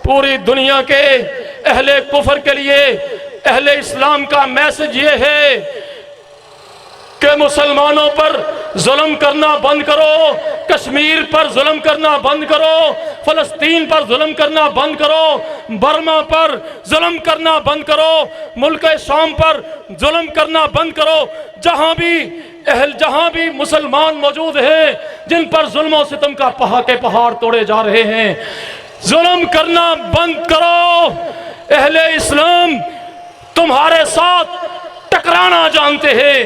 پوری دنیا کے اہل کفر کے لیے اہل اسلام کا میسج یہ ہے کہ مسلمانوں پر ظلم کرنا بند کرو، کشمیر پر ظلم کرنا بند کرو، فلسطین پر ظلم کرنا بند کرو، برما پر ظلم کرنا بند کرو، ملک شام پر ظلم کرنا بند کرو۔ جہاں بھی مسلمان موجود ہیں جن پر ظلم و ستم کا پہاڑ توڑے جا رہے ہیں، ظلم کرنا بند کرو۔ اہل اسلام تمہارے ساتھ ٹکرانا جانتے ہیں۔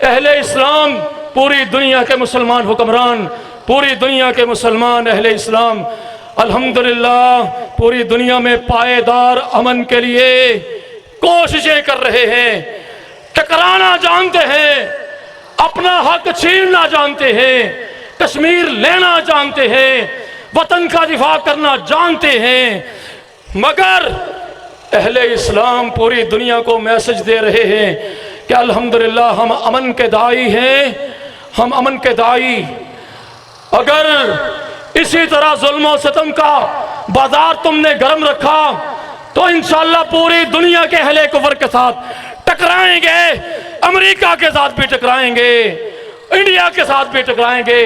اہل اسلام پوری دنیا کے مسلمان حکمران، پوری دنیا کے مسلمان اہل اسلام الحمدللہ پوری دنیا میں پائیدار امن کے لیے کوششیں کر رہے ہیں، ٹکرانا جانتے ہیں، اپنا حق چھیننا جانتے ہیں، کشمیر لینا جانتے ہیں، وطن کا دفاع کرنا جانتے ہیں، مگر اہل اسلام پوری دنیا کو میسج دے رہے ہیں کہ الحمدللہ ہم امن کے داعی ہیں، ہم امن کے داعی۔ اگر اسی طرح ظلم و ستم کا بازار تم نے گرم رکھا تو انشاءاللہ پوری دنیا کے اہل کفر کے ساتھ ٹکرائیں گے، امریکہ کے ساتھ بھی ٹکرائیں گے، انڈیا کے ساتھ بھی ٹکرائیں گے۔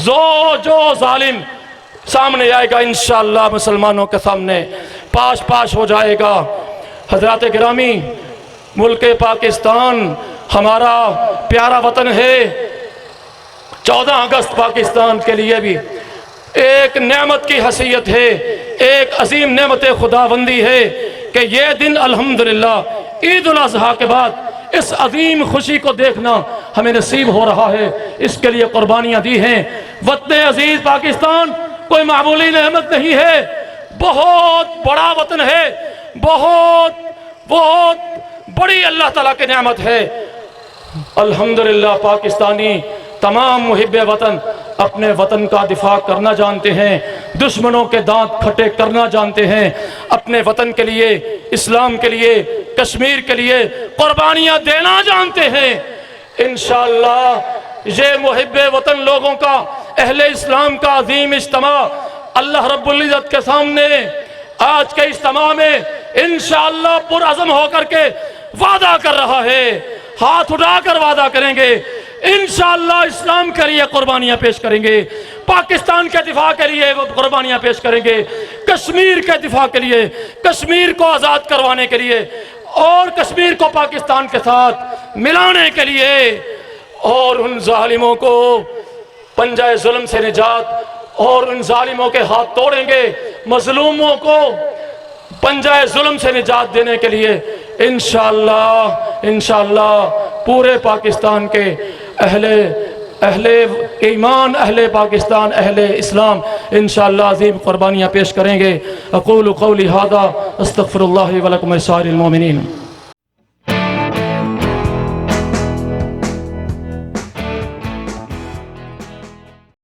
جو ظالم سامنے آئے گا انشاءاللہ مسلمانوں کے سامنے پاش ہو جائے گا۔ حضرات گرامی، ملک پاکستان ہمارا پیارا وطن ہے۔ 14 اگست پاکستان کے لیے بھی ایک نعمت کی حیثیت ہے، ایک عظیم نعمت خداوندی ہے کہ یہ دن الحمدللہ عید الاضحیٰ کے بعد اس عظیم خوشی کو دیکھنا ہمیں نصیب ہو رہا ہے۔ اس کے لیے قربانیاں دی ہیں۔ وطن عزیز پاکستان کوئی معمولی نعمت نہیں ہے، بہت بڑا وطن ہے، بہت بڑی اللہ تعالیٰ کی نعمت ہے۔ الحمدللہ پاکستانی تمام محب وطن اپنے وطن کا دفاع کرنا جانتے ہیں، دشمنوں کے دانت کھٹے کرنا جانتے ہیں، اپنے وطن کے لیے، اسلام کے لیے، کشمیر کے لیے قربانیاں دینا جانتے ہیں۔ انشاءاللہ یہ محب وطن لوگوں کا، اہل اسلام کا عظیم اجتماع اللہ رب العزت کے سامنے آج کے اجتماع میں انشاءاللہ پرعزم ہو کر کے وعدہ کر رہا ہے، ہاتھ اٹھا کر وعدہ کریں گے انشاءاللہ اسلام کے لیے قربانیاں پیش کریں گے، پاکستان کے دفاع کے لیے وہ قربانیاں پیش کریں گے، کشمیر کے دفاع کے لیے، کشمیر کو آزاد کروانے کے لیے اور کشمیر کو پاکستان کے ساتھ ملانے کے لیے، اور ان ظالموں کو پنجہ ظلم سے نجات اور ان ظالموں کے ہاتھ توڑیں گے، مظلوموں کو پنجہ ظلم سے نجات دینے کے لیے انشاءاللہ پورے پاکستان کے اہل ایمان، اہل پاکستان، اہل اسلام انشاءاللہ عظیم قربانیاں پیش کریں گے۔ اقول قولی ھذا استغفر اللہ ولکم ولسائر المؤمنین۔